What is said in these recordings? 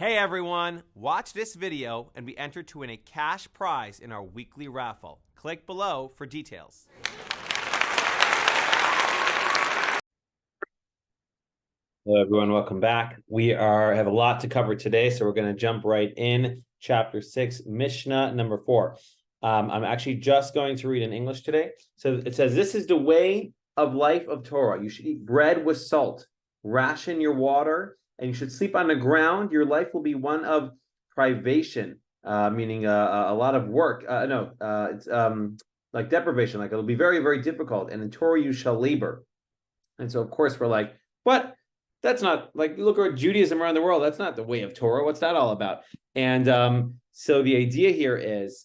Hey everyone, watch this video and be entered to win a cash prize in our weekly raffle. Click below for details. Hello everyone, welcome back. We have a lot to cover today, so we're going to jump right in. Chapter 6, Mishna number 4. I'm actually just going to read in English today. So it says, this is the way of life of Torah. You should eat bread with salt, ration your water, and you should sleep on the ground. Your life will be one of privation, meaning a lot of work. It's like deprivation, like it'll be very, very difficult. And in Torah, you shall labor. And so, of course, we're like, what? That's not like, look at Judaism around the world. That's not the way of Torah. What's that all about? And so the idea here is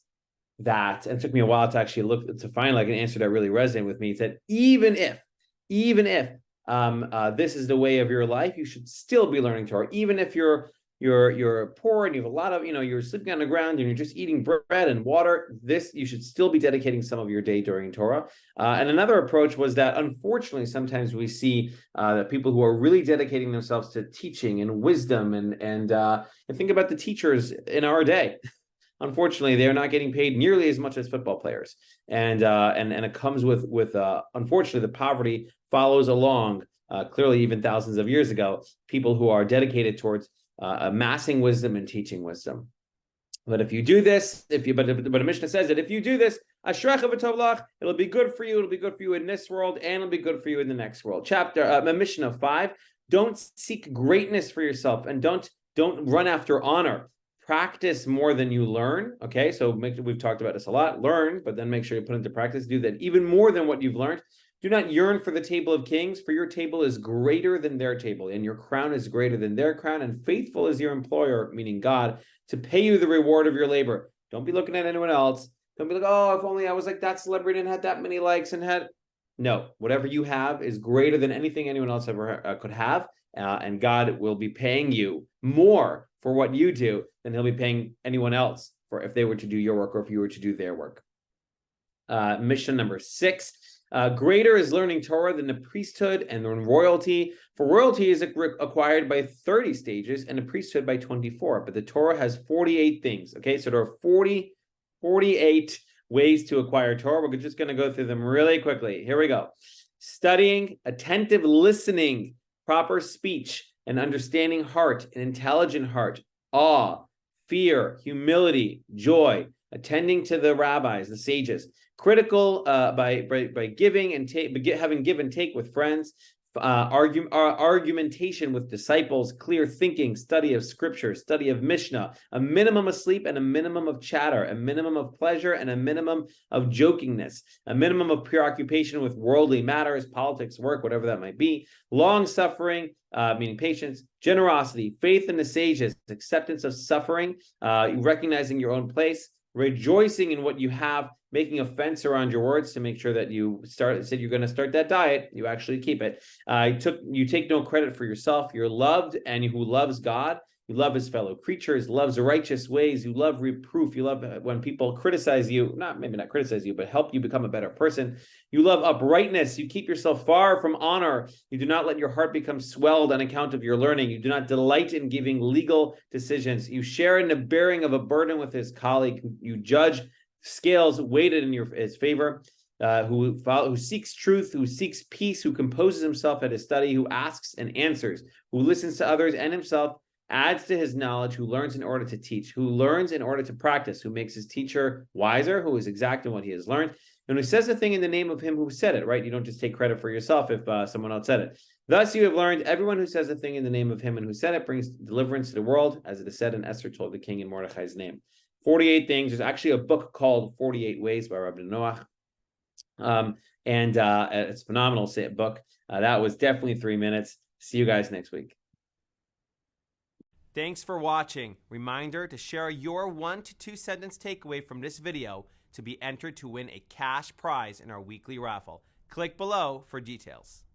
that, and it took me a while to actually look to find like an answer that really resonated with me. It said, even if this is the way of your life, you should still be learning Torah. Even if you're poor and you have a lot of, you're sleeping on the ground and you're just eating bread and water, you should still be dedicating some of your day during Torah. And another approach was that, unfortunately, sometimes we see that people who are really dedicating themselves to teaching and wisdom and think about the teachers in our day. Unfortunately, they are not getting paid nearly as much as football players, and it comes with unfortunately, the poverty follows along. Clearly, even thousands of years ago, people who are dedicated towards amassing wisdom and teaching wisdom. But if you do this, but the Mishna says that if you do this, ashrecha v'tov lach, it'll be good for you. It'll be good for you in this world, and it'll be good for you in the next world. Chapter Mishna 5. Don't seek greatness for yourself, and don't run after honor. Practice more than you learn. Okay, so we've talked about this a lot. Learn, but then make sure you put into practice. Do that even more than what you've learned. Do not yearn for the table of kings, for your table is greater than their table, and your crown is greater than their crown, and faithful is your employer, meaning God, to pay you the reward of your labor. Don't be looking at anyone else. Don't be like, oh, if only I was like that celebrity and had that many likes and had... No, whatever you have is greater than anything anyone else ever could have, and God will be paying you more for what you do than he'll be paying anyone else for if they were to do your work or if you were to do their work. Mission number 6. Greater is learning Torah than the priesthood and then royalty. For royalty is acquired by 30 stages and the priesthood by 24. But the Torah has 48 things. Okay, so there are 48 ways to acquire Torah. We're just going to go through them really quickly. Here we go. Studying, attentive listening, proper speech, an understanding heart, an intelligent heart, awe, fear, humility, joy, attending to the rabbis, the sages, critical by giving and having give and take with friends, argumentation with disciples, clear thinking, study of scripture, study of Mishna, a minimum of sleep and a minimum of chatter, a minimum of pleasure and a minimum of jokingness, a minimum of preoccupation with worldly matters, politics, work, whatever that might be, long suffering, meaning patience, generosity, faith in the sages, acceptance of suffering, recognizing your own place, rejoicing in what you have, making a fence around your words to make sure that you said you're going to start that diet, you actually keep it. You take no credit for yourself. You're loved, and who loves God, you love his fellow creatures, loves righteous ways, you love reproof, you love when people criticize you, maybe not criticize you, but help you become a better person. You love uprightness, you keep yourself far from honor, you do not let your heart become swelled on account of your learning, you do not delight in giving legal decisions, you share in the bearing of a burden with his colleague, you judge scales weighted in his favor, who seeks truth, who seeks peace, who composes himself at his study, who asks and answers, who listens to others and himself, adds to his knowledge, who learns in order to teach, who learns in order to practice, who makes his teacher wiser, who is exact in what he has learned, and who says a thing in the name of him who said it, right? You don't just take credit for yourself if someone else said it. Thus you have learned, everyone who says a thing in the name of him and who said it brings deliverance to the world, as it is said, and Esther told the king in Mordechai's name. 48 things. There's actually a book called 48 Ways by Rabbi Noach. It's a phenomenal book. That was definitely 3 minutes. See you guys next week. Thanks for watching. Reminder to share your 1 to 2 sentence takeaway from this video to be entered to win a cash prize in our weekly raffle. Click below for details.